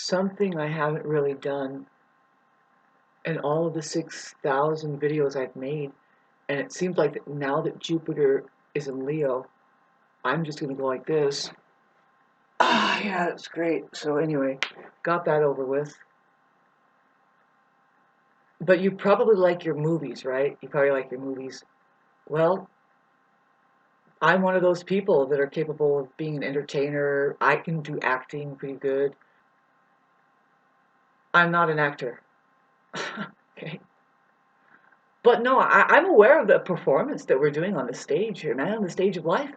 something I haven't really done in all of the 6,000 videos I've made. And it seems like that now that Jupiter is in Leo, I'm just going to go like this. Ah, yeah, it's great. So anyway, got that over with. But you probably like your movies, right? You probably like your movies. Well, I'm one of those people that are capable of being an entertainer. I can do acting pretty good. I'm not an actor. Okay. But no, I'm aware of the performance that we're doing on the stage here, man, on the stage of life.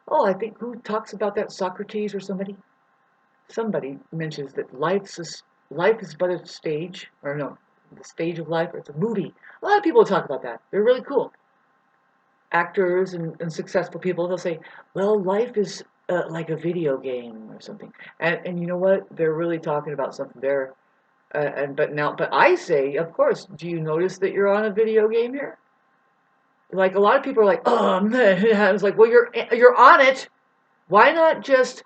Oh, I think who talks about that? Socrates or somebody? Somebody mentions that life is but a stage, or no, the stage of life, or it's a movie. A lot of people talk about that. They're really cool. Actors and successful people, they'll say, well, life is like a video game or something. And you know what? They're really talking about something there. But I say, of course, do you notice that you're on a video game here? Like a lot of people are like, oh man, I was like, well, you're on it. Why not just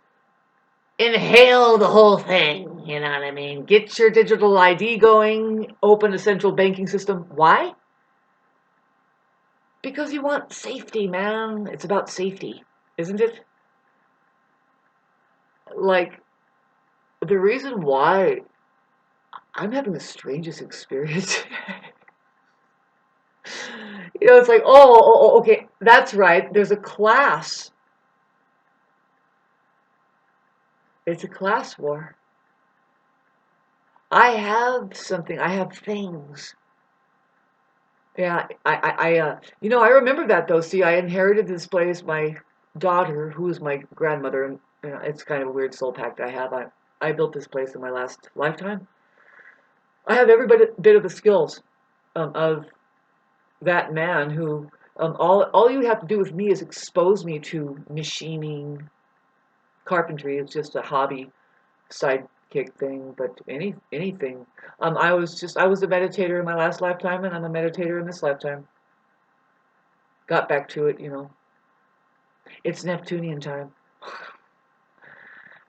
inhale the whole thing? You know what I mean? Get your digital ID going, open a central banking system. Why? Because you want safety, man. It's about safety, isn't it? Like the reason why I'm having the strangest experience. It's like, okay, that's right. There's a class. It's a class war. I have something. I have things. Yeah, I remember that though. See, I inherited this place. My daughter, who is my grandmother, and it's kind of a weird soul pact I have. I built this place in my last lifetime. I have every bit of the skills of that man who all you have to do with me is expose me to machining. Carpentry is just a hobby sidekick thing, but anything. I was a meditator in my last lifetime, and I'm a meditator in this lifetime. Got back to it. It's Neptunian time.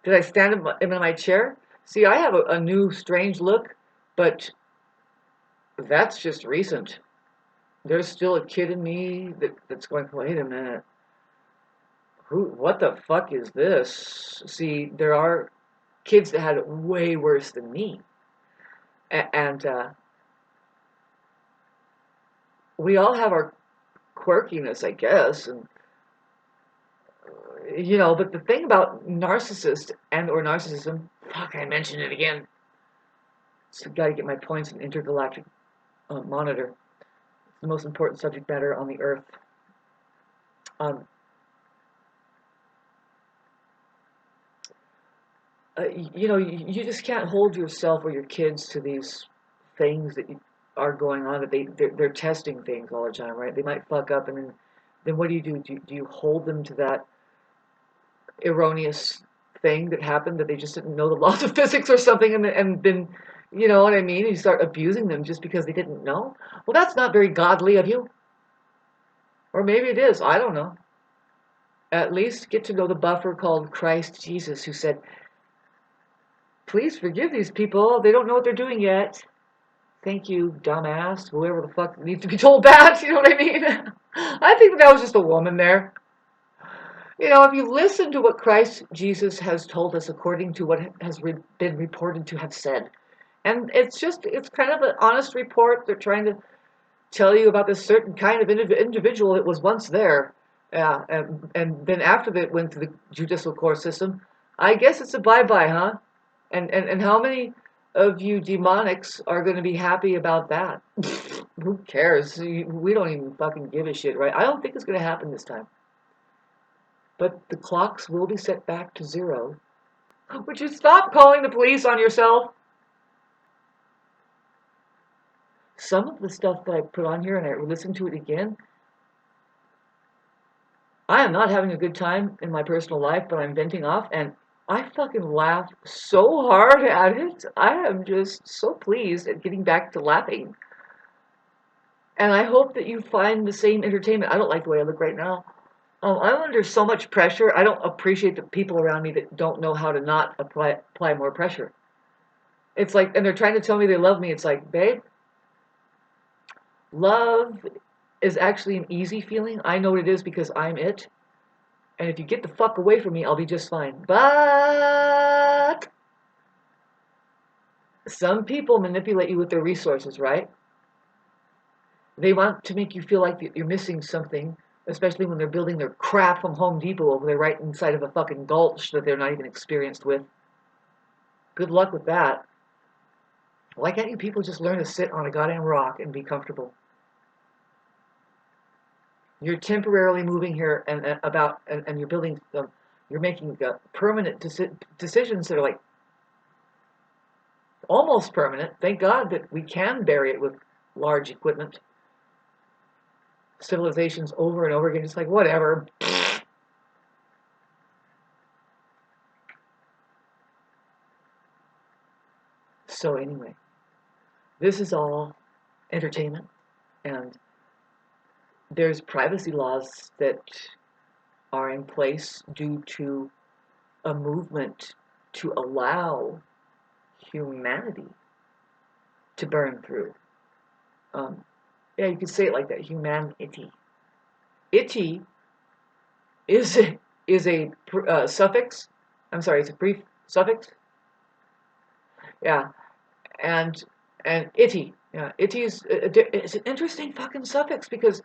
Did I stand in my chair? See, I have a new strange look, but that's just recent. There's still a kid in me that's going, wait a minute. What the fuck is this? See, there are kids that had it way worse than me. And we all have our quirkiness, I guess. And, but the thing about narcissist and or narcissism, fuck, I mentioned it again. So got to get my points in intergalactic monitor. It's the most important subject matter on the earth. Um, you just can't hold yourself or your kids to these things that are going on. That they're testing things all the time, right? They might fuck up, and then what do you do? Do you hold them to that erroneous thing that happened, that they just didn't know the laws of physics or something, and then, you know what I mean? You start abusing them just because they didn't know. Well, that's not very godly of you. Or maybe it is. I don't know. At least get to know the buffer called Christ Jesus, who said, please forgive these people. They don't know what they're doing yet. Thank you, dumbass. Whoever the fuck needs to be told that. You know what I mean? I think that was just a woman there. If you listen to what Christ Jesus has told us according to what has been reported to have said, and it's kind of an honest report. They're trying to tell you about this certain kind of individual that was once there. And then after they went through the judicial court system, I guess it's a bye-bye, huh? And how many of you demonics are going to be happy about that? Who cares? We don't even fucking give a shit, right? I don't think it's going to happen this time. But the clocks will be set back to zero. Would you stop calling the police on yourself? Some of the stuff that I put on here, and I listen to it again, I am not having a good time in my personal life, but I'm venting off, and I fucking laugh so hard at it. I am just so pleased at getting back to laughing. And I hope that you find the same entertainment. I don't like the way I look right now. I'm under so much pressure. I don't appreciate the people around me that don't know how to not apply more pressure. It's like, and they're trying to tell me they love me. It's like, babe, love is actually an easy feeling. I know what it is because I'm it. And if you get the fuck away from me, I'll be just fine. But some people manipulate you with their resources, right? They want to make you feel like you're missing something, especially when they're building their crap from Home Depot over there right inside of a fucking gulch that they're not even experienced with. Good luck with that. Why can't you people just learn to sit on a goddamn rock and be comfortable? You're temporarily moving here and you're building, you're making permanent decisions that are like almost permanent. Thank God that we can bury it with large equipment. Civilizations over and over again, just like whatever. So anyway, this is all entertainment, and there's privacy laws that are in place due to a movement to allow humanity to burn through. Yeah, you could say it like that, humanity. Itty is a suffix. I'm sorry, it's a brief suffix. Yeah, and itty. Yeah, itty is it's an interesting fucking suffix because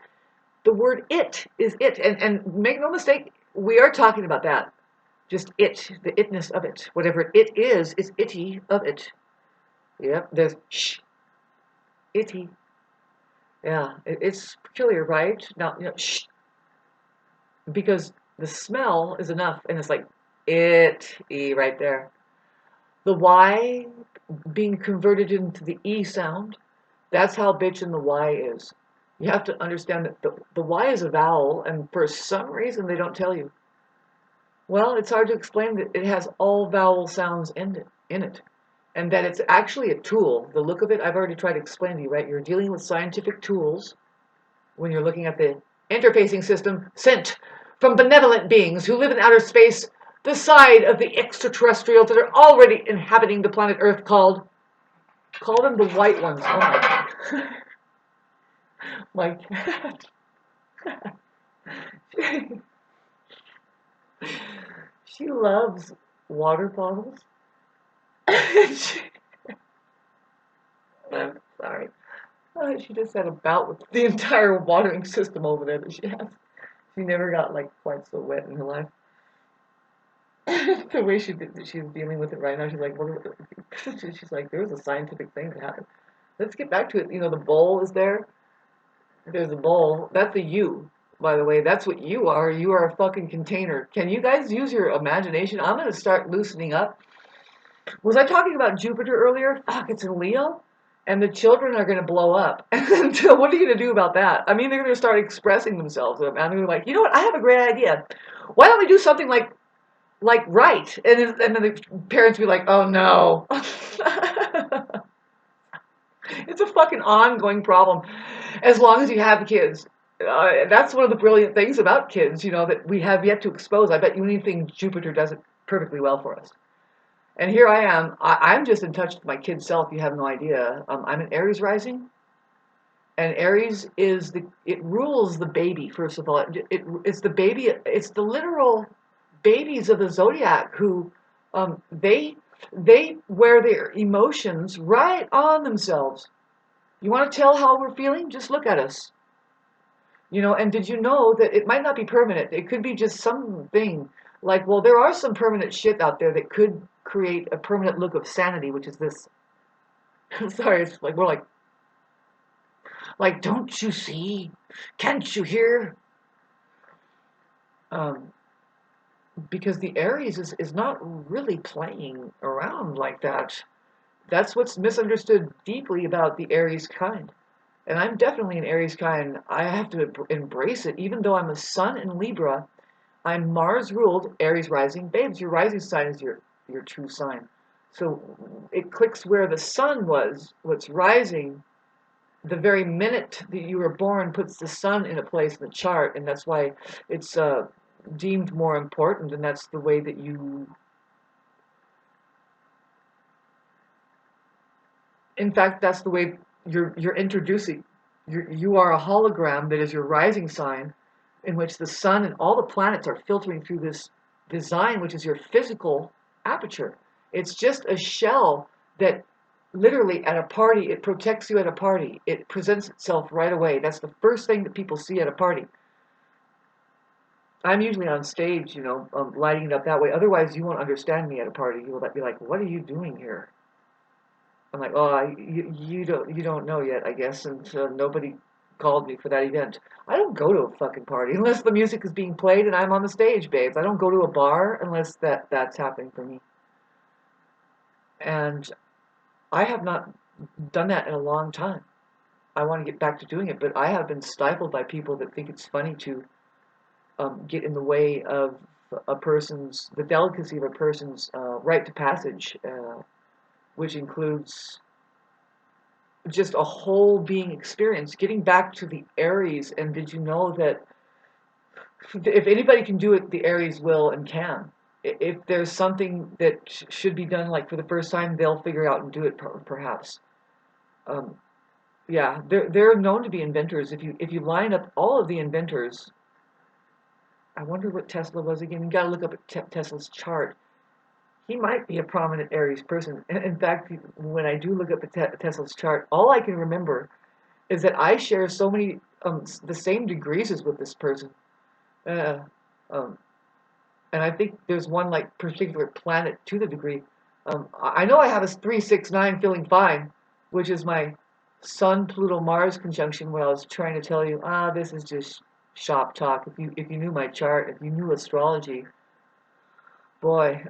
the word it is it, and make no mistake, we are talking about that. Just it, the itness of it, whatever it is itty of it. Yep, there's itty. Yeah, it's peculiar, right? Now, because the smell is enough, and it's like it right there. The Y being converted into the E sound, that's how bitchin' the Y is. You have to understand that the Y is a vowel, and for some reason they don't tell you. Well, it's hard to explain that it has all vowel sounds in it. And that it's actually a tool. The look of it, I've already tried to explain to you, right? You're dealing with scientific tools when you're looking at the interfacing system sent from benevolent beings who live in outer space, the side of the extraterrestrials that are already inhabiting the planet Earth call them the white ones. Oh my God. My cat. She loves water bottles. I'm sorry. She just had a bout with the entire watering system over there that she has. She never got like quite so wet in her life. The way she's dealing with it right now, she's like, she's like, there was a scientific thing that happened. Let's get back to it. You know, the bowl is there. There's a bowl. That's a you, by the way. That's what you are. You are a fucking container. Can you guys use your imagination? I'm gonna start loosening up. Was I talking about Jupiter earlier? Fuck, it's in Leo. And the children are going to blow up. And what are you going to do about that? I mean, they're going to start expressing themselves. I'm going to be like, you know what? I have a great idea. Why don't we do something like right? And then the parents be like, oh no. It's a fucking ongoing problem. As long as you have kids. That's one of the brilliant things about kids, you know, that we have yet to expose. I bet you anything Jupiter does it perfectly well for us. And here I am. I'm just in touch with my kid self. You have no idea. I'm an Aries rising, and Aries is it rules the baby. First of all, it's the baby. It's the literal babies of the zodiac who they wear their emotions right on themselves. You want to tell how we're feeling? Just look at us. You know, and did you know that it might not be permanent? It could be just something like, well, there are some permanent shit out there that could create a permanent look of sanity, which is this. Sorry, it's like we're like, don't you see? Can't you hear? Um, because the Aries is not really playing around like that. That's what's misunderstood deeply about the Aries kind. And I'm definitely an Aries kind. I have to embrace it, even though I'm a Sun in Libra. I'm Mars ruled Aries rising. Babes, your rising sign is your true sign. So it clicks where the sun was, what's rising, the very minute that you were born puts the sun in a place in the chart, and that's why it's deemed more important, and that's the way that you In fact, that's the way you're introducing. You are a hologram that is your rising sign, in which the sun and all the planets are filtering through this design, which is your physical aperture. It's just a shell that literally at a party, it protects you at a party. It presents itself right away. That's the first thing that people see at a party. I'm usually on stage, lighting it up that way. Otherwise, you won't understand me at a party. You will be like, "What are you doing here?" I'm like, "Oh, you don't know yet, I guess." And nobody called me for that event. I don't go to a fucking party unless the music is being played and I'm on the stage, babes. I don't go to a bar unless that's happening for me. And I have not done that in a long time. I want to get back to doing it, but I have been stifled by people that think it's funny to get in the way of the delicacy of a person's rite to passage, which includes just a whole being experience. Getting back to the Aries, and did you know that if anybody can do it, the Aries will and can. If there's something that should be done, like for the first time, they'll figure out and do it, perhaps. Um, yeah, they're known to be inventors. If you line up all of the inventors, I wonder what Tesla was again. You got to look up at Tesla's chart. He might be a prominent Aries person. In fact, when I do look up at Tesla's chart, all I can remember is that I share so many the same degrees as with this person. Uh, um, and I think there's one like particular planet to the degree. I know I have a 369 feeling fine, which is my Sun Pluto Mars conjunction. Where I was trying to tell you, this is just shop talk. If you knew my chart, if you knew astrology, boy,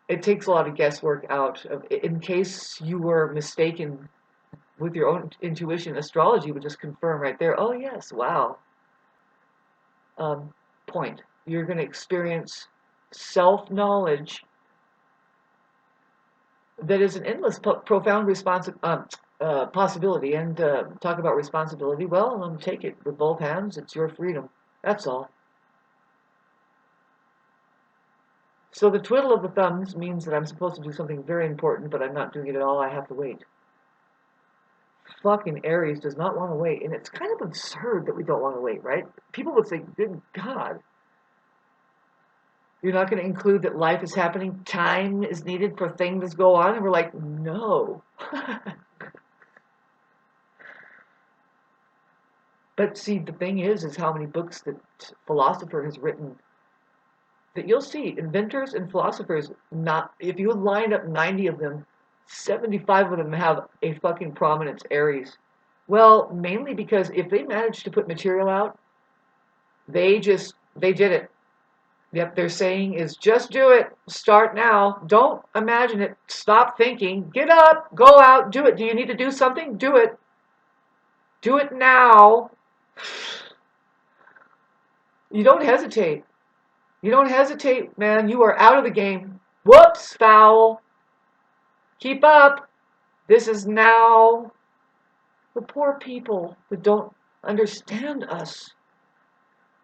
it takes a lot of guesswork out. In case you were mistaken with your own intuition, astrology would just confirm right there. Oh yes, wow. Point. You're going to experience self-knowledge that is an endless, profound possibility. And talk about responsibility. Well, take it with both hands. It's your freedom. That's all. So the twiddle of the thumbs means that I'm supposed to do something very important, but I'm not doing it at all. I have to wait. Fucking Aries does not want to wait, and it's kind of absurd that we don't want to wait, right? People would say, "Good God, you're not going to include that life is happening, time is needed for things to go on," and we're like, "No." But see, the thing is how many books that philosopher has written that you'll see inventors and philosophers. Not if you line up 90 of them, 75 of them have a fucking prominence Aries. Well, mainly because if they manage to put material out, they did it. Yep, their saying is just do it. Start now. Don't imagine it. Stop thinking. Get up. Go out. Do it. Do you need to do something? Do it. Do it now. You don't hesitate. You don't hesitate, man. You are out of the game. Whoops, foul. Keep up. This is now. The poor people that don't understand us.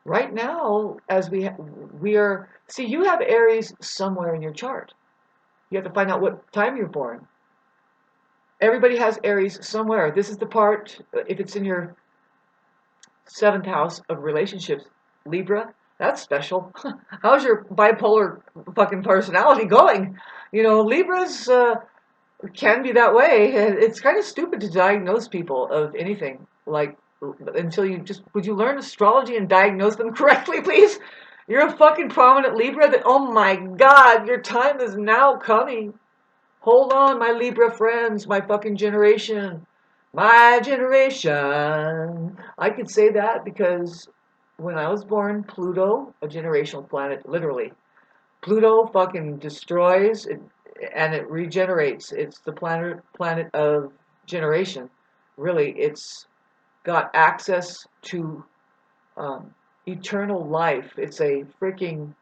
Right now, as we are, see, you have Aries somewhere in your chart. You have to find out what time you're born. Everybody has Aries somewhere. This is the part, if it's in your 7th house of relationships, Libra, that's special. How's your bipolar fucking personality going? Libras can be that way. It's kind of stupid to diagnose people of anything, like, until would you learn astrology and diagnose them correctly, please? You're a fucking prominent Libra that, oh my God, your time is now coming. Hold on, my Libra friends, my fucking generation. My generation. I could say that because when I was born, Pluto, a generational planet, literally, Pluto fucking destroys it, and it regenerates. It's the planet of generation. Really, it's got access to eternal life. It's a freaking.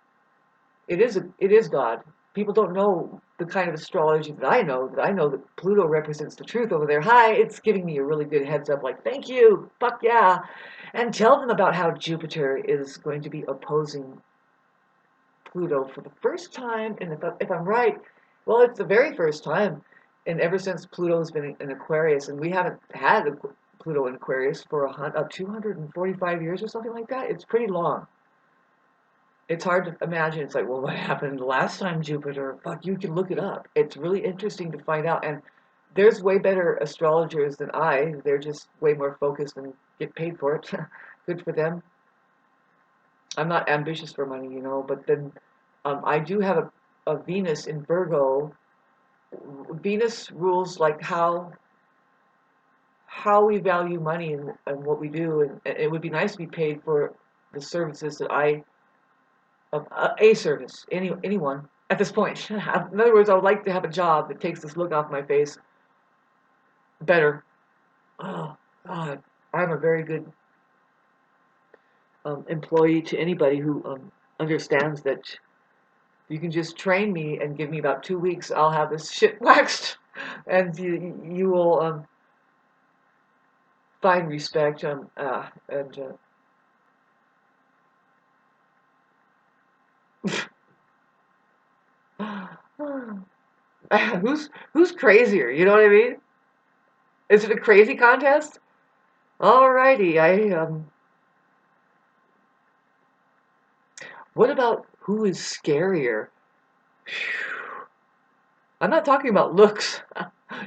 It is God. People don't know the kind of astrology that I know. That I know that Pluto represents the truth over there. Hi, it's giving me a really good heads up. Like, thank you, fuck yeah, and tell them about how Jupiter is going to be opposing Pluto for the first time. And if I'm right, well, it's the very first time And ever since Pluto's been in Aquarius, and we haven't had a Pluto in Aquarius for 245 years or something like that. It's pretty long. It's hard to imagine. It's like, well, what happened last time Jupiter? Fuck, you can look it up. It's really interesting to find out. And there's way better astrologers than I. They're just way more focused and get paid for it. Good for them. I'm not ambitious for money, but then I do have a Venus in Virgo. Venus rules like how we value money and what we do, and it would be nice to be paid for the services that a service, anyone at this point. In other words, I would like to have a job that takes this look off my face better. Oh God, I'm a very good employee to anybody who understands that you can just train me and give me about 2 weeks. I'll have this shit waxed, and you will find respect. And who's crazier? You know what I mean? Is it a crazy contest? Alrighty, what about who is scarier? I'm not talking about looks.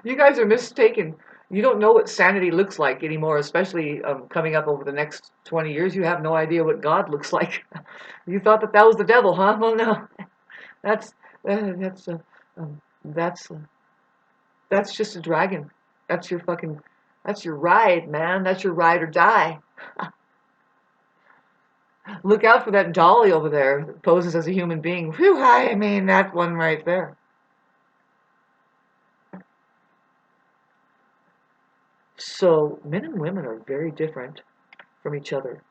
You guys are mistaken. You don't know what sanity looks like anymore, especially coming up over the next 20 years. You have no idea what God looks like. You thought that was the devil, huh? Well, no. That's that's um, that's uh, that's just a dragon. That's your fucking that's your ride, man. That's your ride or die. Look out for that dolly over there that poses as a human being. Whew, I mean that one right there. So men and women are very different from each other.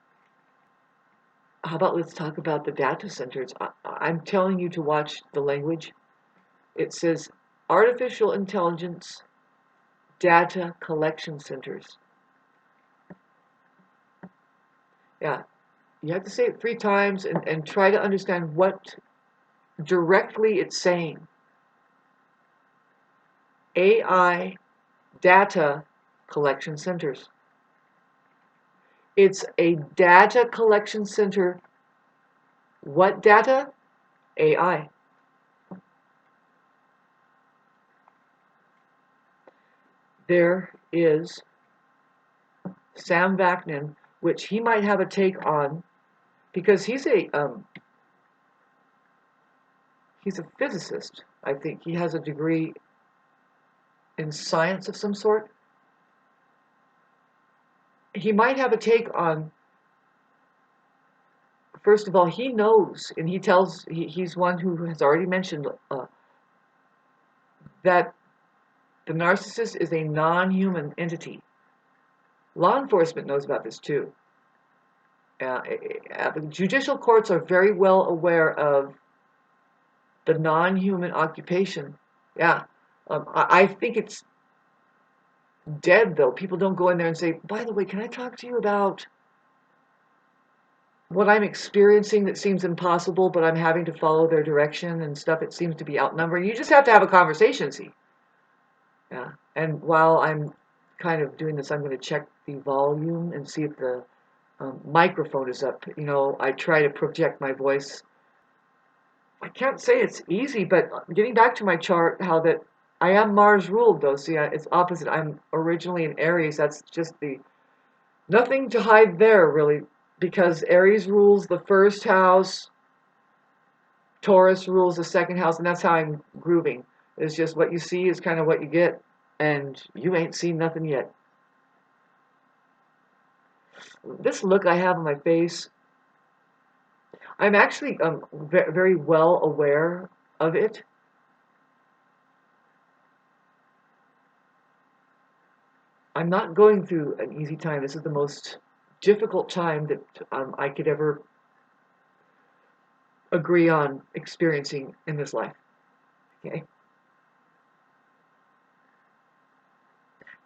How about let's talk about the data centers? I'm telling you to watch the language. It says artificial intelligence data collection centers. Yeah, you have to say it 3 times and try to understand what directly it's saying. AI data collection centers. It's a data collection center. What data? AI. There is Sam Vaknin, which he might have a take on, because he's a physicist. I think he has a degree in science of some sort. He might have a take on. First of all, he knows, and he's one who has already mentioned that the narcissist is a non-human entity. Law enforcement knows about this too. The judicial courts are very well aware of the non-human occupation. Yeah, I think it's dead though. People don't go in there and say, by the way, can I talk to you about what I'm experiencing that seems impossible, but I'm having to follow their direction and stuff. It seems to be outnumbering. You just have to have a conversation, see. Yeah. And while I'm kind of doing this, I'm going to check the volume and see if the microphone is up. I try to project my voice. I can't say it's easy, but getting back to my chart, how that I am Mars ruled though. See, it's opposite. I'm originally in Aries. That's just nothing to hide there really, because Aries rules the first house, Taurus rules the second house, and that's how I'm grooving. It's just what you see is kind of what you get, and you ain't seen nothing yet. This look I have on my face, I'm actually very well aware of it. I'm not going through an easy time. This is the most difficult time that I could ever agree on experiencing in this life. Okay.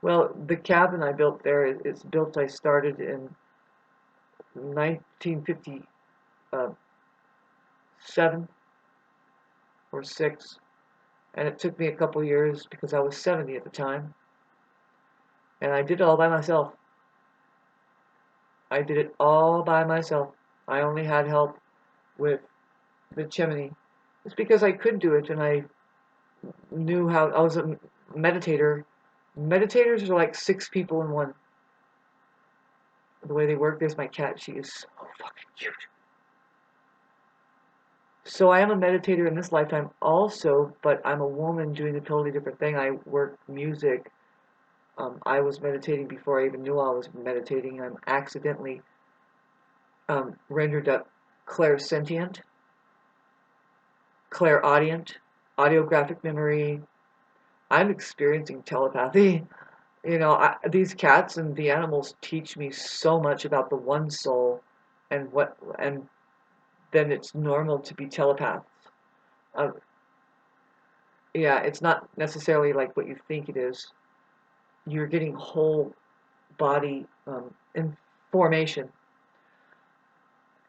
Well, the cabin I built there is built. I started in 1957 or 6. And it took me a couple years because I was 70 at the time. And I did it all by myself. I did it all by myself. I only had help with the chimney. It's because I could do it and I knew how. I was a meditator. Meditators are like 6 people in one. The way they work, there's my cat. She is so fucking cute. So I am a meditator in this lifetime also, but I'm a woman doing a totally different thing. I work music. I was meditating before I even knew I was meditating. I'm accidentally rendered up clairsentient, clairaudient, audiographic memory. I'm experiencing telepathy. These cats and the animals teach me so much about the one soul, and then it's normal to be telepaths. Uh, yeah, it's not necessarily like what you think it is. You're getting whole body information.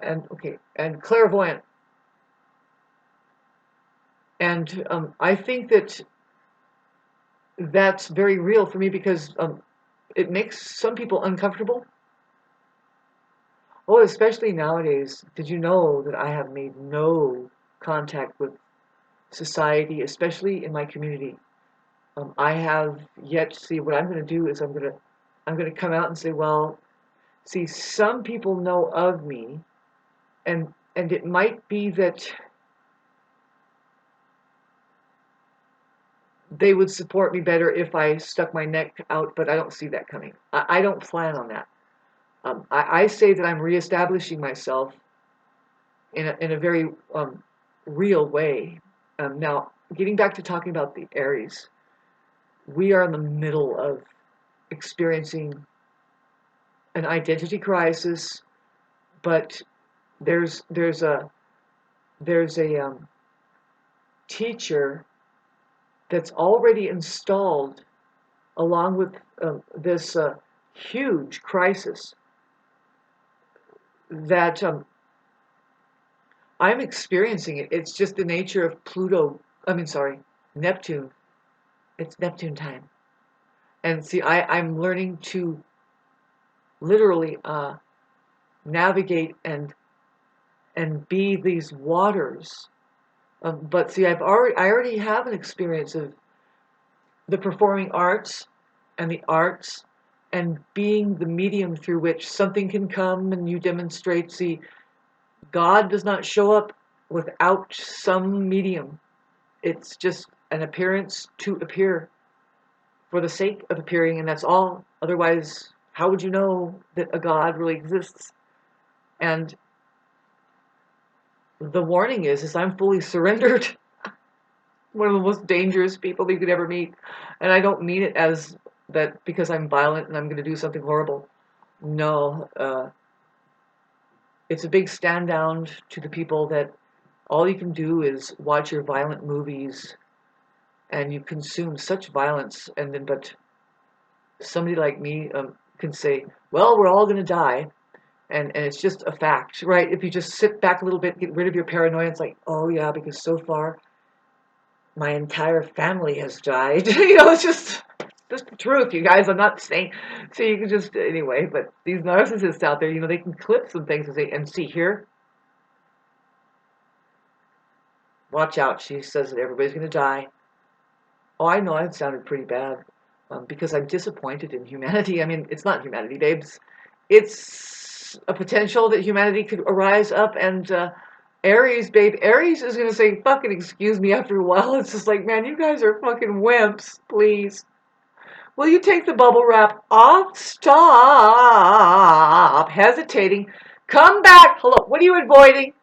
And clairvoyant. And I think that that's very real for me because it makes some people uncomfortable. Oh, especially nowadays. Did you know that I have made no contact with society, especially in my community? I have yet to see. What I'm going to do is I'm gonna come out and say, well, see, some people know of me, and it might be that they would support me better if I stuck my neck out, but I don't see that coming. I don't plan on that. I say that I'm reestablishing myself in a very real way. Now, getting back to talking about the Aries, we are in the middle of experiencing an identity crisis, but there's a teacher that's already installed along with this huge crisis that I'm experiencing it. It's just the nature of Pluto. I mean, sorry, Neptune. It's Neptune time. And see, I'm learning to literally navigate and be these waters. But see, I already have an experience of the performing arts and the arts and being the medium through which something can come and you demonstrate. See, God does not show up without some medium. It's just an appearance to appear for the sake of appearing, and that's all. Otherwise, how would you know that a God really exists? And the warning is I'm fully surrendered. One of the most dangerous people you could ever meet. And I don't mean it as that because I'm violent and I'm going to do something horrible. No, it's a big stand down to the people that all you can do is watch your violent movies and you consume such violence, and then but somebody like me can say, well, we're all going to die, and it's just a fact, right? If you just sit back a little bit, get rid of your paranoia, it's like, oh yeah, because so far my entire family has died. It's just the truth, you guys. I'm not saying, so you can just, anyway, but these narcissists out there, they can clip some things and say, and see here, watch out, she says that everybody's going to die. Oh, I know it sounded pretty bad, because I'm disappointed in humanity. I mean, it's not humanity, babes. It's a potential that humanity could arise up, and Aries, babe, Aries is going to say, fucking excuse me after a while. It's just like, man, you guys are fucking wimps, please. Will you take the bubble wrap off? Stop hesitating. Come back. Hello, what are you avoiding?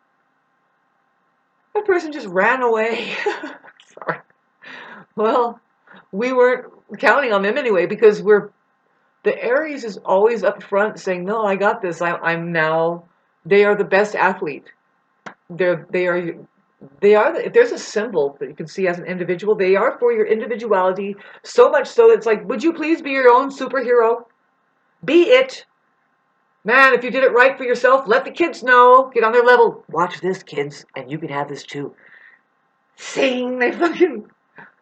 That person just ran away. Sorry. Well, we weren't counting on them anyway because the Aries is always up front saying, no, I got this. I'm now, they are the best athlete. If there's a symbol that you can see as an individual, they are for your individuality, so much so it's like, would you please be your own superhero? Be it. Man, if you did it right for yourself, let the kids know. Get on their level. Watch this, kids, and you can have this too. Sing, they fucking...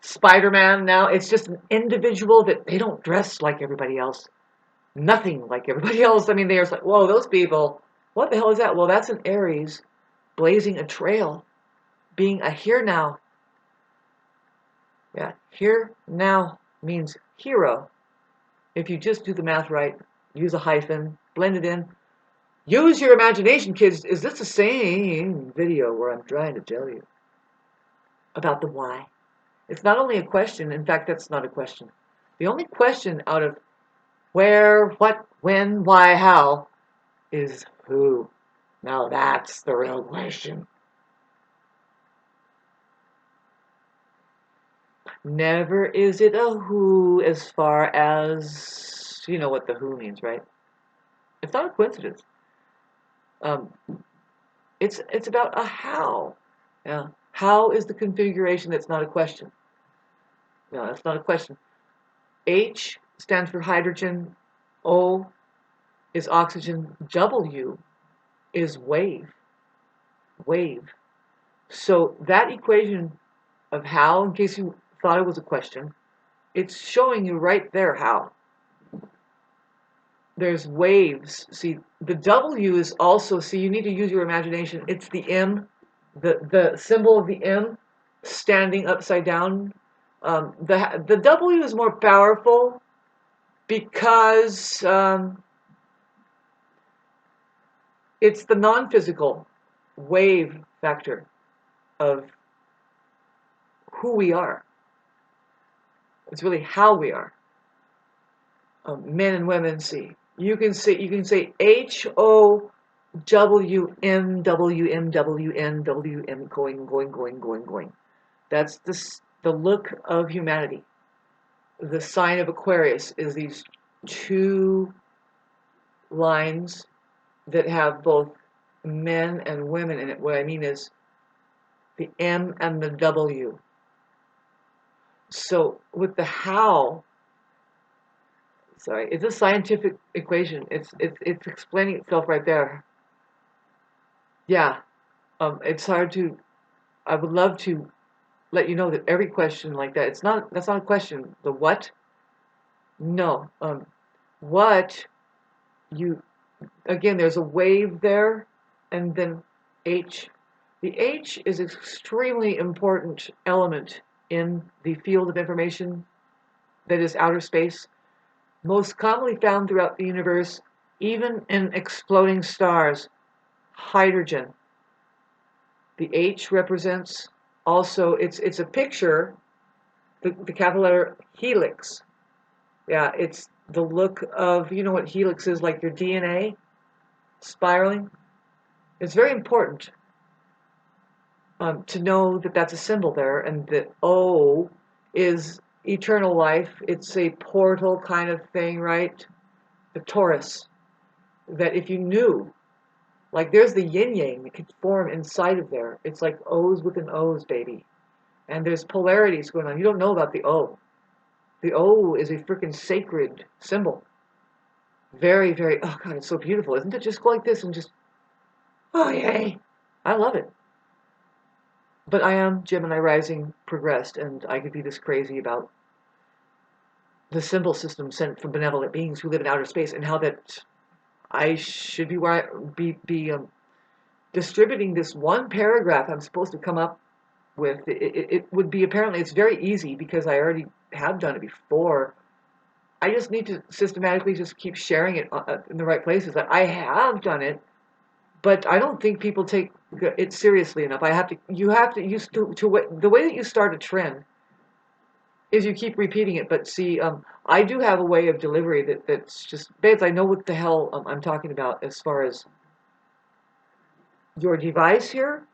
Spider-Man now, it's just an individual that they don't dress like everybody else. Nothing like everybody else. I mean, they're just like, whoa, those people, what the hell is that? Well, that's an Aries blazing a trail, being a here now. Yeah, here now means hero. If you just do the math right, use a hyphen, blend it in. Use your imagination, kids. Is this the same video where I'm trying to tell you about the why? It's not only a question. In fact, that's not a question. The only question out of where, what, when, why, how is who. Now that's the real question. Never is it a who as far as, you know what the who means, right? It's not a coincidence. Um, it's about a how. Yeah. How is the configuration that's not a question? No, that's not a question. H stands for hydrogen. O is oxygen. W is wave. Wave. So that equation of how, in case you thought it was a question, it's showing you right there how. There's waves. See, the W is also, see, you need to use your imagination. It's the M, the symbol of the M standing upside down. The W is more powerful because it's the non-physical wave factor of who we are. It's really how we are. Men and women see. You can say HOWMWMWNWM going. That's the look of humanity. The sign of Aquarius is these two lines that have both men and women in it. What I mean is the M and the W. So with the how, sorry, it's a scientific equation. It's explaining itself right there. Yeah, it's hard to. I would love to let you know that every question like that, that's not a question. The what? No. What you again? There's a wave there, and then H. The H is an extremely important element in the field of information that is outer space, most commonly found throughout the universe, even in exploding stars. Hydrogen. The H represents also, it's a picture, the capital letter helix. Yeah, it's the look of, you know what helix is, like your DNA spiraling. It's very important to know that that's a symbol there, and that O is eternal life. It's a portal kind of thing, right? The Taurus. That if you knew, like there's the yin yang that could form inside of there. It's like O's within O's, baby. And there's polarities going on. You don't know about the O. The O is a freaking sacred symbol. Very, very, oh God, it's so beautiful. Isn't it just go like this and just, oh yay. I love it. But I am Gemini rising progressed, and I could be this crazy about the symbol system sent from benevolent beings who live in outer space, and how that I should be distributing this one paragraph I'm supposed to come up with. It would be, apparently it's very easy because I already have done it before. I just need to systematically just keep sharing it in the right places. I have done it, but I don't think people take it seriously enough. You have to use the way that you start a trend is you keep repeating it. But see, I do have a way of delivery that's just, babes, I know what the hell I'm talking about as far as your device here.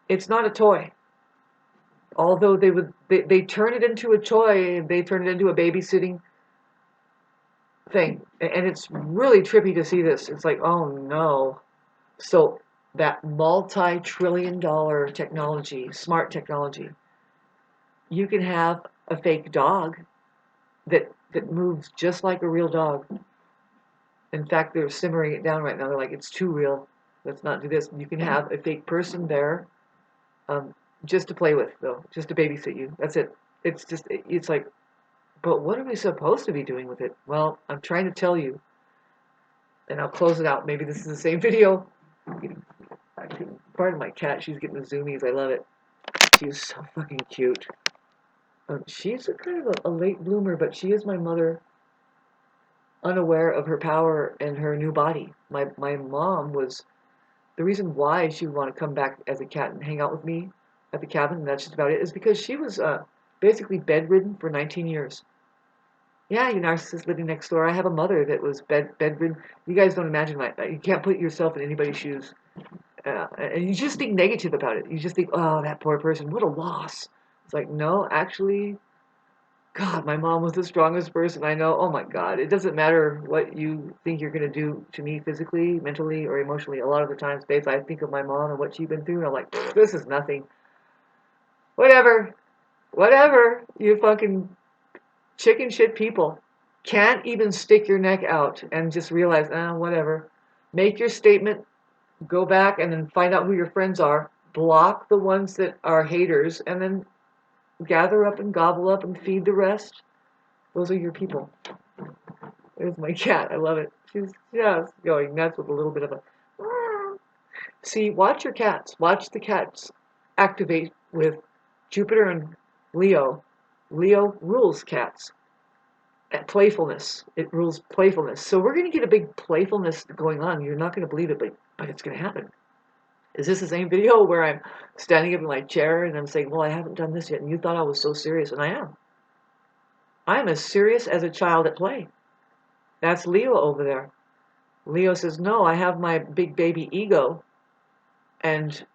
It's not a toy. Although they turn it into a toy, they turn it into a babysitting thing. And it's really trippy to see this. It's like, oh no. So that multi-trillion-dollar technology, smart technology, you can have a fake dog that moves just like a real dog. In fact, they're simmering it down right now. They're like, it's too real. Let's not do this. You can have a fake person there. just to play with, though, just to babysit you. That's it. It's like, but what are we supposed to be doing with it? Well, I'm trying to tell you, and I'll close it out. Maybe this is the same video. Pardon my cat. She's getting the zoomies. I love it. She's so fucking cute. She's a kind of a late bloomer, but she is my mother, unaware of her power and her new body. My mom was the reason why she would want to come back as a cat and hang out with me at the cabin, and that's just about it, is because she was basically bedridden for 19 years. Yeah, you narcissist living next door. I have a mother that was bedridden. You guys don't imagine you can't put yourself in anybody's shoes. And you just think negative about it. You just think, oh, that poor person, what a loss. It's like, no, actually, God, my mom was the strongest person I know. Oh my God, it doesn't matter what you think you're going to do to me physically, mentally, or emotionally. A lot of the times, babes, I think of my mom and what she's been through, and I'm like, this is nothing. Whatever. Whatever. You fucking chicken shit people. Can't even stick your neck out and just realize, whatever. Make your statement, go back and then find out who your friends are. Block the ones that are haters, and then gather up and gobble up and feed the rest. Those are your people. There's my cat. I love it. She's just going nuts with a little bit of a. See, watch your cats. Watch the cats activate with Jupiter and Leo. Leo rules cats. At playfulness. It rules playfulness. So we're going to get a big playfulness going on. You're not going to believe it, but it's going to happen. Is this the same video where I'm standing up in my chair and I'm saying, well, I haven't done this yet, and you thought I was so serious, and I am. I am as serious as a child at play. That's Leo over there. Leo says, no, I have my big baby ego, and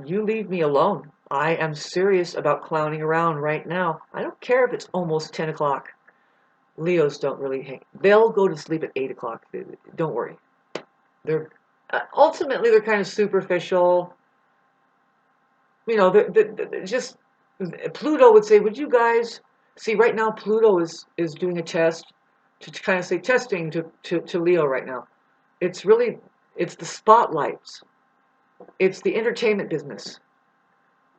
you leave me alone. I am serious about clowning around right now. I don't care if it's almost 10 o'clock. Leos don't really hang. They'll go to sleep at 8 o'clock. Don't worry. They're ultimately they're kind of superficial. You know, they're just Pluto would say, would you guys see right now Pluto is doing a test to kind of say testing to Leo right now. It's the spotlights. It's the entertainment business.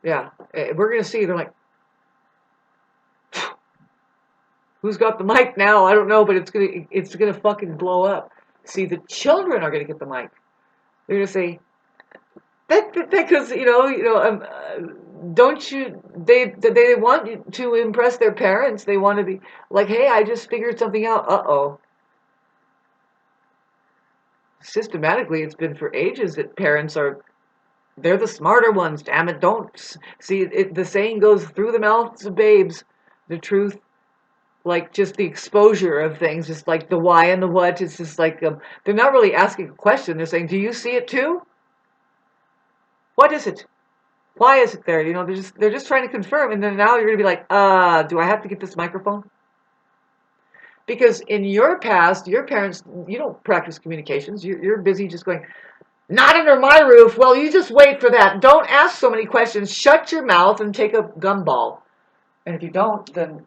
Yeah, we're gonna see. They're like, who's got the mic now? I don't know, but it's gonna fucking blow up. See, the children are gonna get the mic. They're gonna say that because don't you? They want to impress their parents. They want to be like, hey, I just figured something out. Uh-oh. Systematically, it's been for ages that parents they're the smarter ones. Damn it! Don't see it. The saying goes through the mouths of babes. The truth, like just the exposure of things, just like the why and the what. It's just like they're not really asking a question. They're saying, "Do you see it too? What is it? Why is it there?" You know, they're just trying to confirm. And then now you're gonna be like, do I have to get this microphone? Because in your past, your parents, you don't practice communications. You're busy just going, not under my roof. Well, you just wait for that. Don't ask so many questions. Shut your mouth and take a gumball. And if you don't, then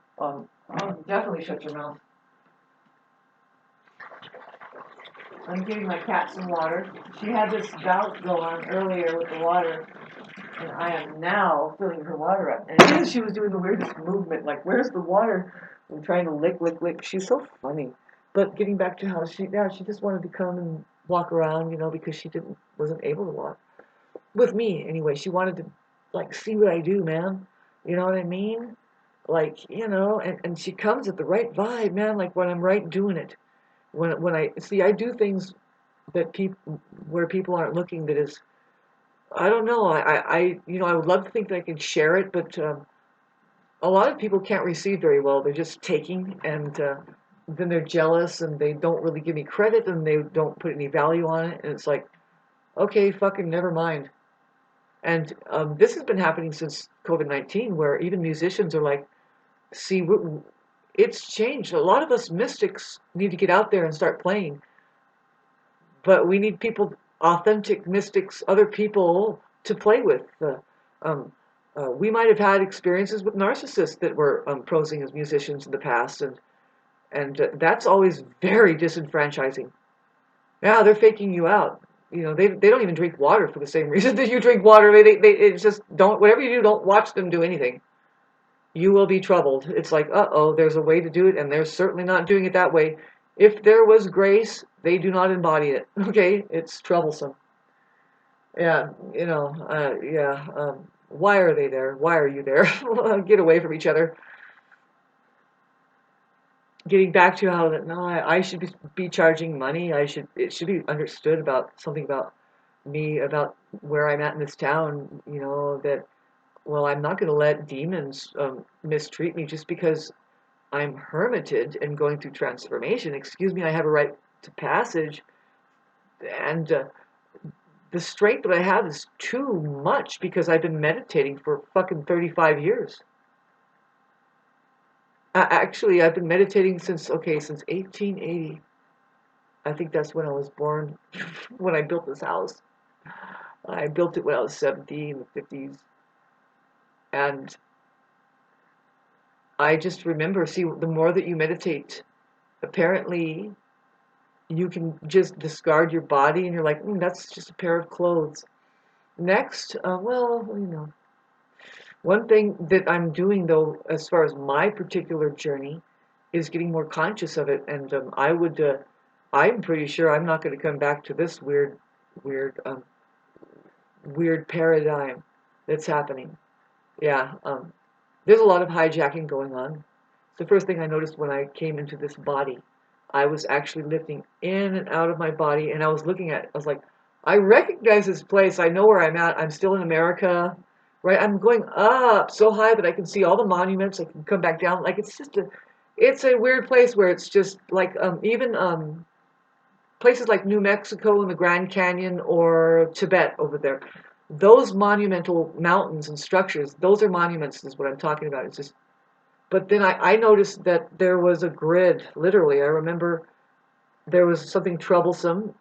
definitely shut your mouth. I'm giving my cat some water. She had this bout go on earlier with the water, and I am now filling her water up. And she was doing the weirdest movement, like, where's the water? I'm trying to lick, lick, lick. She's so funny. But getting back to how she just wanted to come and walk around, because she wasn't able to walk. With me, anyway. She wanted to, like, see what I do, man. You know what I mean? Like, and she comes at the right vibe, man, like when I'm right doing it. When I see, I do things where people aren't looking, that is, I don't know, I would love to think that I could share it, but a lot of people can't receive very well. They're just taking, and then they're jealous, and they don't really give me credit, and they don't put any value on it, and it's like, okay, fucking never mind. And this has been happening since COVID-19, where even musicians are like, see, it's changed. A lot of us mystics need to get out there and start playing. But we need people, authentic mystics, other people to play with. Um, we might have had experiences with narcissists that were posing as musicians in the past, and that's always very disenfranchising. Yeah, they're faking you out. they don't even drink water for the same reason that you drink water. They it's just don't, whatever you do, don't watch them do anything. You will be troubled. It's like, uh-oh, there's a way to do it, and they're certainly not doing it that way. If there was grace, they do not embody it. Okay, it's troublesome. Yeah, yeah. Why are they there? Why are you there? Get away from each other. Getting back to how that, no, I should be charging money. It should be understood about something about me, about where I'm at in this town. That, well, I'm not going to let demons mistreat me just because I'm hermited and going through transformation. Excuse me, I have a right to passage, and the strength that I have is too much because I've been meditating for fucking 35 years. Actually, I've been meditating since 1880. I think that's when I was born, when I built this house. I built it when I was 17 in the 50s. And I just remember, see, the more that you meditate, apparently you can just discard your body and you're like, that's just a pair of clothes. Next, one thing that I'm doing though, as far as my particular journey, is getting more conscious of it. And I'm pretty sure I'm not going to come back to this weird, weird paradigm that's happening. Yeah, there's a lot of hijacking going on. The first thing I noticed when I came into this body, I was actually lifting in and out of my body, and I was looking at it. I was like, I recognize this place. I know where I'm at. I'm still in America, right? I'm going up so high that I can see all the monuments. I can come back down. Like, it's a weird place where it's just like, even places like New Mexico and the Grand Canyon or Tibet over there. Those monumental mountains and structures, those are monuments, is what I'm talking about. It's just, but then I noticed that there was a grid, literally. I remember there was something troublesome.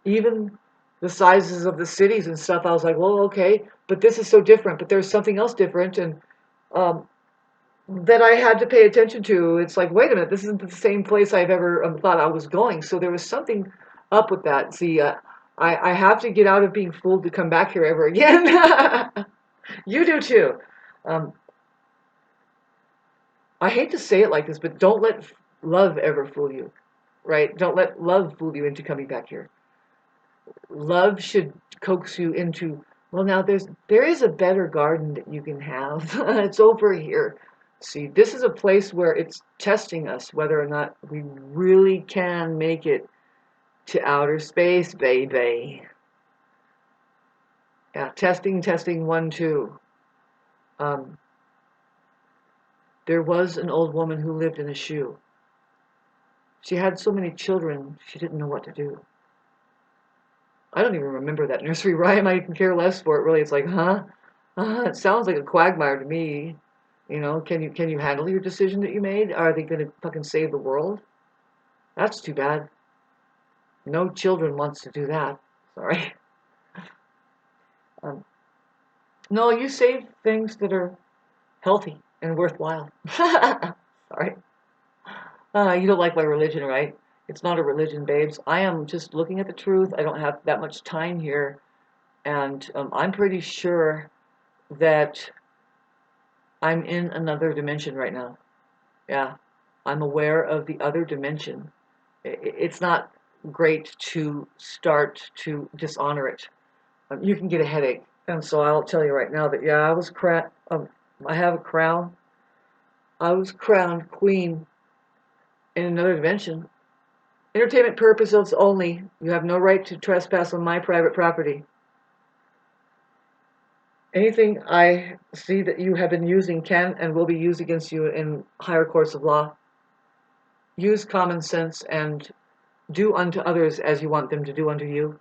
Even the sizes of the cities and stuff, I was like, well, okay, but this is so different. But there's something else different, and um, that I had to pay attention to. It's like, wait a minute, this isn't the same place I've ever thought I was going. So there was something up with that. See, I have to get out of being fooled to come back here ever again. You do too. Um, I hate to say it like this, but don't let love ever fool you, right? Don't let love fool you into coming back here. Love should coax you into, well, now there is a better garden that you can have. It's over here. See, this is a place where it's testing us whether or not we really can make it to outer space, baby. Yeah, testing, 1, 2. Um, there was an old woman who lived in a shoe. She had so many children, she didn't know what to do. I don't even remember that nursery rhyme. I can care less for it, really. It's like, huh? It sounds like a quagmire to me. Can you handle your decision that you made? Are they going to fucking save the world? That's too bad. No children wants to do that. Sorry. Um, no, you save things that are healthy and worthwhile. Sorry. You don't like my religion, right? It's not a religion, babes. I am just looking at the truth. I don't have that much time here. And I'm pretty sure that I'm in another dimension right now. Yeah. I'm aware of the other dimension. It's not great to start to dishonor it. You can get a headache. And so I'll tell you right now that, yeah, I have a crown. I was crowned queen in another dimension. Entertainment purposes only. You have no right to trespass on my private property. Anything I see that you have been using can and will be used against you in higher courts of law. Use common sense and do unto others as you want them to do unto you.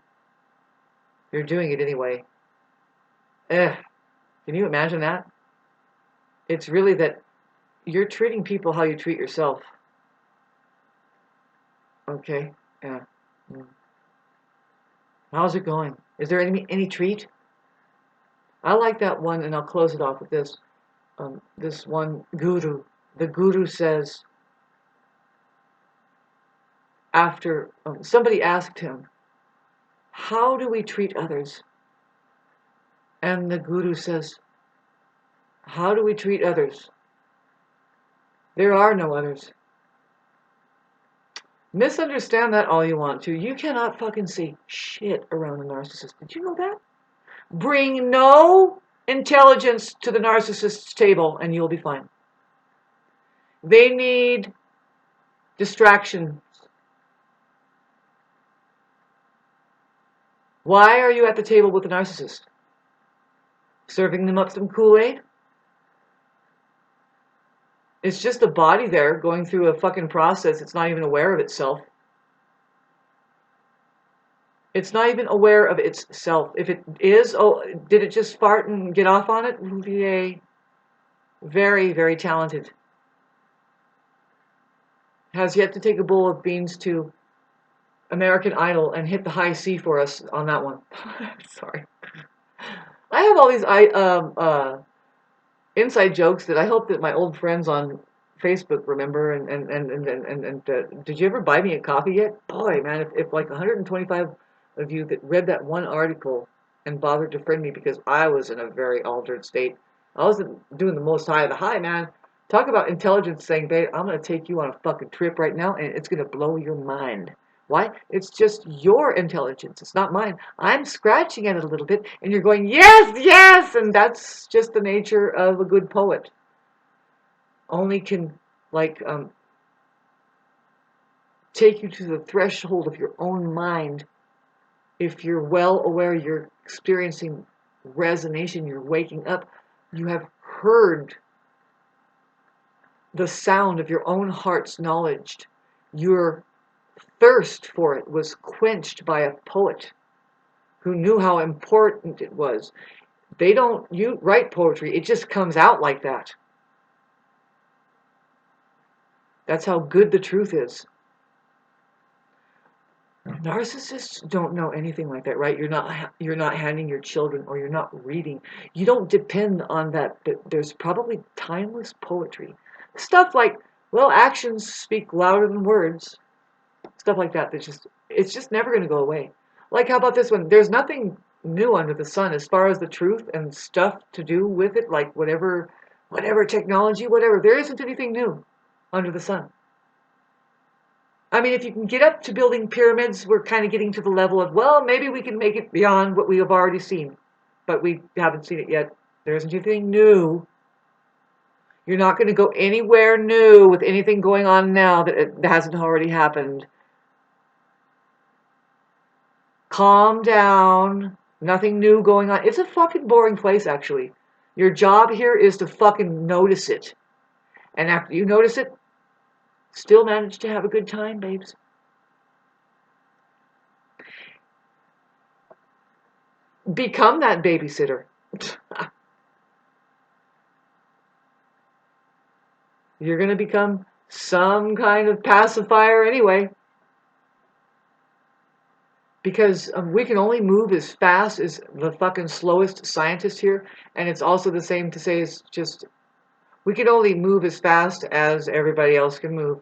You're doing it anyway. Can you imagine that? It's really that you're treating people how you treat yourself. Okay, yeah. How's it going? Is there any treat? I like that one, and I'll close it off with this. This one guru. The guru says, after somebody asked him, how do we treat others? And the Guru says, how do we treat others? There are no others. Misunderstand that all you want to. You cannot fucking see shit around a narcissist. Did you know that? Bring no intelligence to the narcissist's table and you'll be fine. They need distraction. Why are you at the table with the narcissist? Serving them up some Kool-Aid? It's just a body there going through a fucking process. It's not even aware of itself. It's not even aware of itself. If it is, oh, did it just fart and get off on it? Yay. Very, very talented. Has yet to take a bowl of beans to American Idol and hit the high C for us on that one. Sorry. I have all these inside jokes that I hope that my old friends on Facebook remember. And did you ever buy me a coffee yet? Boy, man, if like 125 of you that read that one article and bothered to friend me because I was in a very altered state. I wasn't doing the most high of the high, man. Talk about intelligence saying, babe, I'm going to take you on a fucking trip right now and it's going to blow your mind. Why? It's just your intelligence. It's not mine. I'm scratching at it a little bit and you're going, yes, yes. And that's just the nature of a good poet. Only can, like, take you to the threshold of your own mind if you're well aware you're experiencing resonation, you're waking up, you have heard the sound of your own heart's knowledge. Your thirst for it was quenched by a poet who knew how important it was. You write poetry, it just comes out like that. That's how good the truth is. Narcissists don't know anything like that, right? You're not handing your children or you're not reading. You don't depend on that. There's probably timeless poetry. Stuff like, well, actions speak louder than words. Stuff like that. It's just never going to go away. Like, how about this one? There's nothing new under the sun as far as the truth and stuff to do with it, like whatever technology, whatever. There isn't anything new under the sun. I mean, if you can get up to building pyramids, we're kind of getting to the level of, well, maybe we can make it beyond what we have already seen. But we haven't seen it yet. There isn't anything new. You're not going to go anywhere new with anything going on now that hasn't already happened. Calm down. Nothing new going on. It's a fucking boring place, actually. Your job here is to fucking notice it. And after you notice it, still manage to have a good time, babes. Become that babysitter. You're going to become some kind of pacifier anyway. Because we can only move as fast as the fucking slowest scientist here. And it's also the same to say it's just, we can only move as fast as everybody else can move.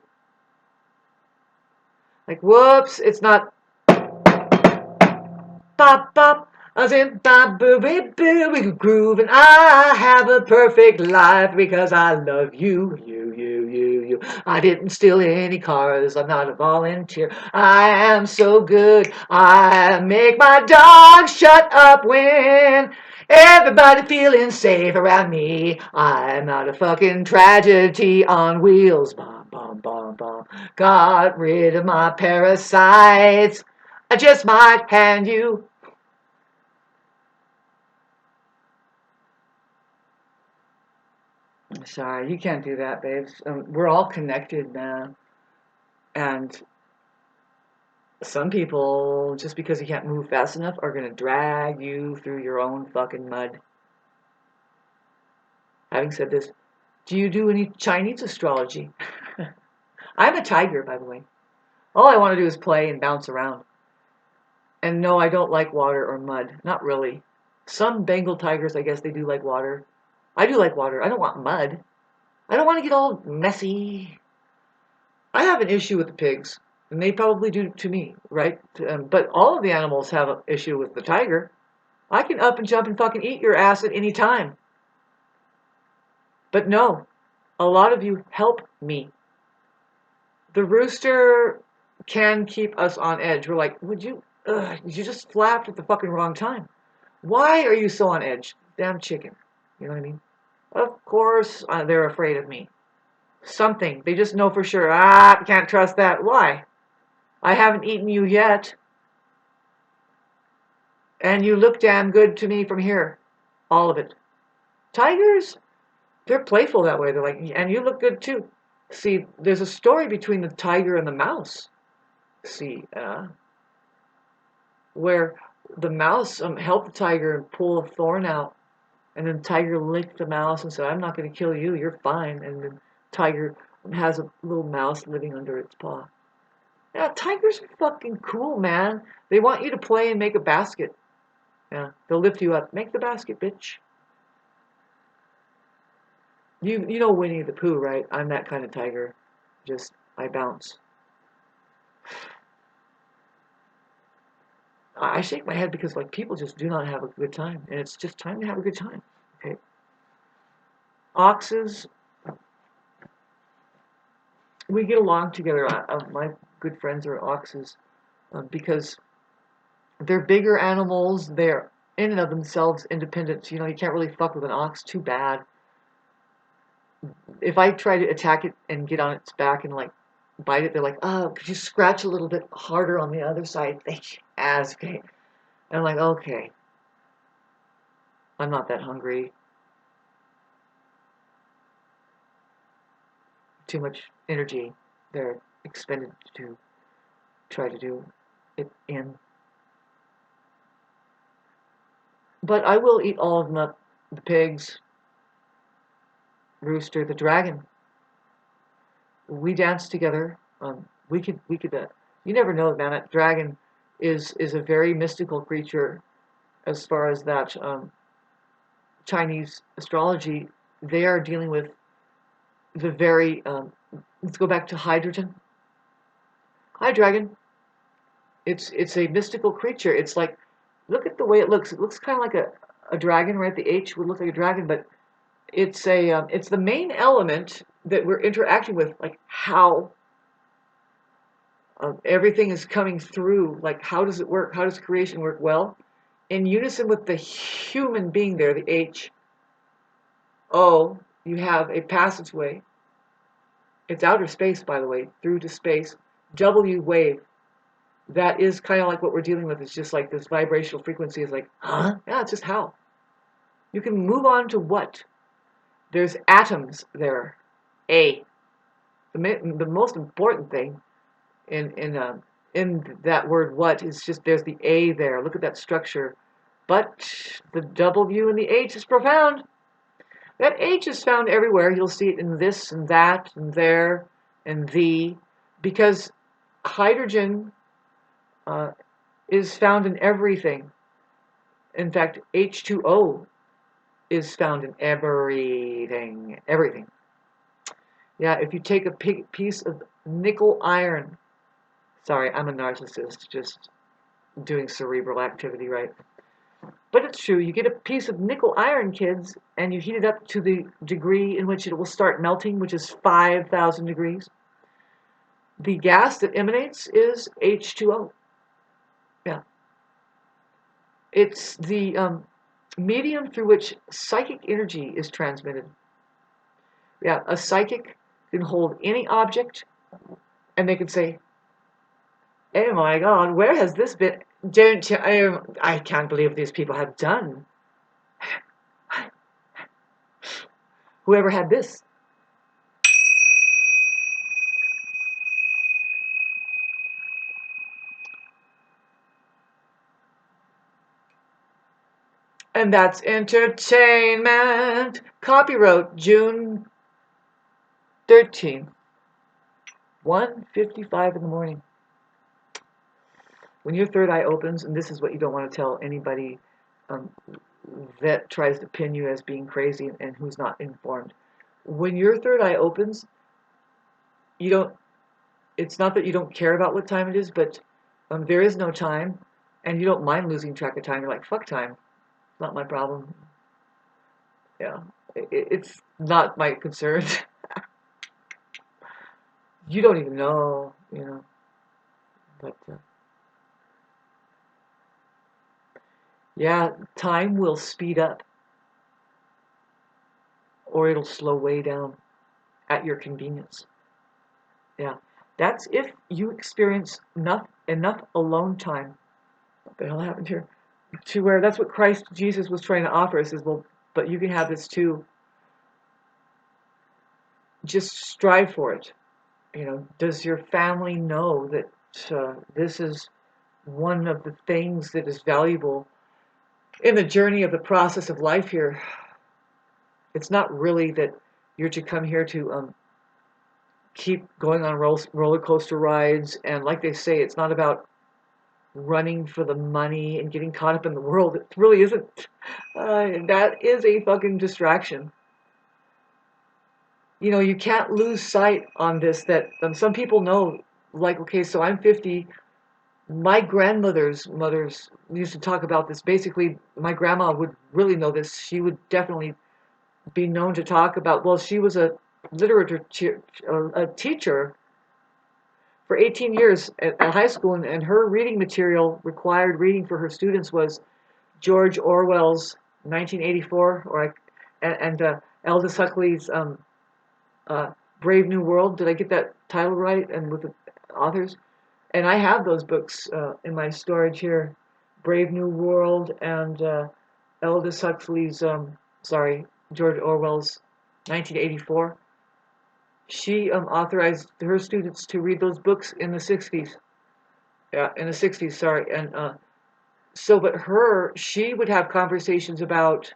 Like, whoops, it's not bop bop, as in bop boo boo boo, we can groove and I have a perfect life because I love you, you. I didn't steal any cars, I'm not a volunteer. I am so good, I make my dog shut up when everybody feeling safe around me. I'm not a fucking tragedy on wheels. Bomb, bomb, bomb, bomb. Got rid of my parasites. I just might hand you. Sorry, you can't do that, babes. We're all connected, man. And some people, just because you can't move fast enough, are going to drag you through your own fucking mud. Having said this, do you do any Chinese astrology? I'm a tiger, by the way. All I want to do is play and bounce around. And no, I don't like water or mud. Not really. Some Bengal tigers, I guess they do like water. I do like water. I don't want mud. I don't want to get all messy. I have an issue with the pigs. And they probably do to me, right? But all of the animals have an issue with the tiger. I can up and jump and fucking eat your ass at any time. But no, a lot of you help me. The rooster can keep us on edge. We're like, you just flapped at the fucking wrong time. Why are you so on edge? Damn chicken. You know what I mean? Of course they're afraid of me. Something. They just know for sure. Can't trust that. Why? I haven't eaten you yet. And you look damn good to me from here. All of it. Tigers, they're playful that way. They're like, and you look good too. See, there's a story between the tiger and the mouse. See, where the mouse helped the tiger and pull a thorn out. And then the tiger licked the mouse and said, I'm not going to kill you. You're fine. And then tiger has a little mouse living under its paw. Yeah, tigers are fucking cool, man. They want you to play and make a basket. Yeah, they'll lift you up. Make the basket, bitch. You know Winnie the Pooh, right? I'm that kind of tiger. Just, I bounce. I shake my head because like people just do not have a good time, and it's just time to have a good time. Okay. Oxes, we get along together. My good friends are oxes because they're bigger animals. They're in and of themselves independent. You know, you can't really fuck with an ox. Too bad. If I try to attack it and get on its back and like bite it, they're like, oh, could you scratch a little bit harder on the other side? Okay. And I'm like, okay. I'm not that hungry. Too much energy they're expended to try to do it in. But I will eat all of them up. The pigs, rooster, the dragon. We dance together. We could. You never know, man. That dragon is a very mystical creature, as far as that Chinese astrology. They are dealing with the very. Let's go back to hydrogen. Hi, dragon. It's a mystical creature. It's like, look at the way it looks. It looks kind of like a dragon, right? The H would look like a dragon, but it's the main element that we're interacting with, like how everything is coming through. Like, how does it work? How does creation work? Well, in unison with the human being there, the H, O, you have a passageway. It's outer space, by the way, through to space. W wave. That is kind of like what we're dealing with. It's just like this vibrational frequency is like, huh? Yeah, it's just how. You can move on to what? There's atoms there. A. The most important thing in that word what is just there's the A there. Look at that structure. But the W and the H is profound. That H is found everywhere. You'll see it in this and that and there and the, because hydrogen is found in everything. In fact, H2O is found in everything. Everything. Yeah, if you take a piece of nickel iron, sorry, I'm a narcissist, just doing cerebral activity, right? But it's true, you get a piece of nickel iron, kids, and you heat it up to the degree in which it will start melting, which is 5,000 degrees. The gas that emanates is H2O. Yeah. It's the medium through which psychic energy is transmitted. Yeah, a psychic can hold any object, and they can say, oh my God, where has this been? Don't you? I can't believe these people have done. Whoever had this. And that's entertainment. Copyright June 13th, 1:55 in the morning. When your third eye opens, and this is what you don't want to tell anybody that tries to pin you as being crazy and who's not informed. When your third eye opens, you don't it's not that you don't care about what time it is, but there is no time, and you don't mind losing track of time. You're like, fuck time, not my problem. Yeah, it's not my concern. You don't even know, but yeah, time will speed up or it'll slow way down at your convenience. Yeah, that's if you experience enough alone time. What the hell happened here? To where that's what Christ Jesus was trying to offer us is, well, but you can have this too. Just strive for it. Does your family know that this is one of the things that is valuable in the journey of the process of life here? It's not really that you're to come here to keep going on roller coaster rides, and like they say, it's not about running for the money and getting caught up in the world. It really isn't. That is a fucking distraction. You can't lose sight on this that some people know, like, okay, so I'm 50. My grandmother's mothers used to talk about this. Basically, my grandma would really know this. She would definitely be known to talk about, well, she was a literature a teacher for 18 years at high school, and her reading material, required reading for her students, was George Orwell's 1984, and Aldous Huxley's Brave New World. Did I get that title right? And with the authors? And I have those books in my storage here. Brave New World and Aldous Huxley's, George Orwell's 1984. She authorized her students to read those books in the 60s. Yeah, in the 60s, sorry. And but she would have conversations about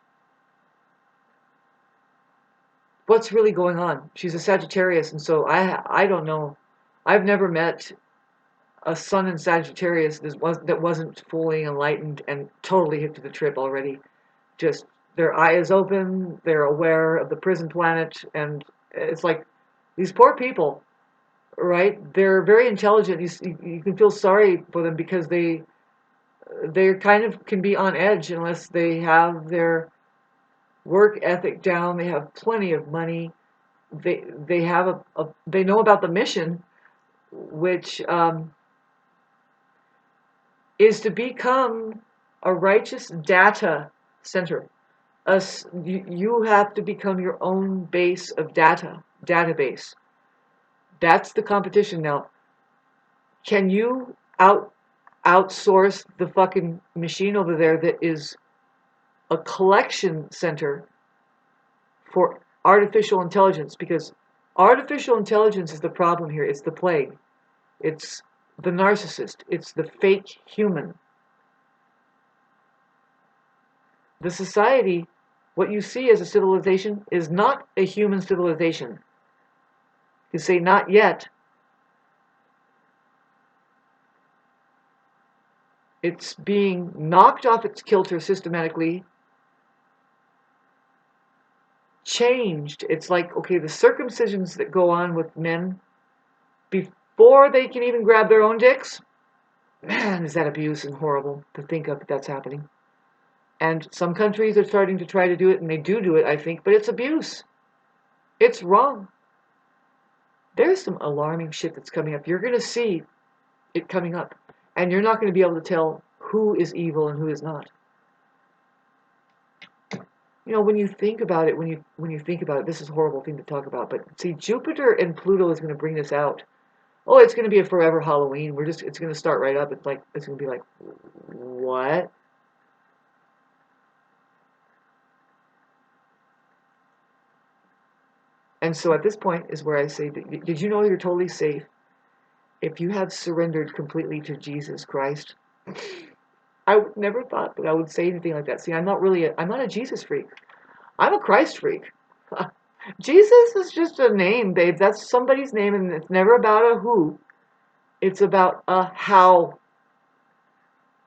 what's really going on. She's a Sagittarius, and so I don't know. I've never met a sun in Sagittarius that wasn't fully enlightened and totally hip to the trip already. Just their eye is open, they're aware of the prison planet, and it's like these poor people, right? They're very intelligent. You can feel sorry for them because they kind of can be on edge unless they have their work ethic down. They have plenty of money. They have they know about the mission, which is to become a righteous data center. You have to become your own base of database. That's the competition now. Can you outsource the fucking machine over there that is a collection center for artificial intelligence? Because artificial intelligence is the problem here. It's the plague. It's the narcissist. It's the fake human. The society, what you see as a civilization, is not a human civilization. You say not yet. It's being knocked off its kilter systematically, changed. It's like, okay, the circumcisions that go on with men before they can even grab their own dicks, man, is that abuse and horrible to think of that's happening. And some countries are starting to try to do it, and they do it, I think, but it's abuse. It's wrong. There's some alarming shit that's coming up. You're going to see it coming up, and you're not going to be able to tell who is evil and who is not. When you think about it, when you think about it, this is a horrible thing to talk about, but see, Jupiter and Pluto is going to bring this out. Oh, it's going to be a forever Halloween. It's going to start right up. It's going to be like, what? And so at this point is where I say, did you know you're totally safe if you have surrendered completely to Jesus Christ? I would never thought that I would say anything like that. See, I'm not a Jesus freak. I'm a Christ freak. Jesus is just a name, babe. That's somebody's name, and it's never about a who. It's about a how.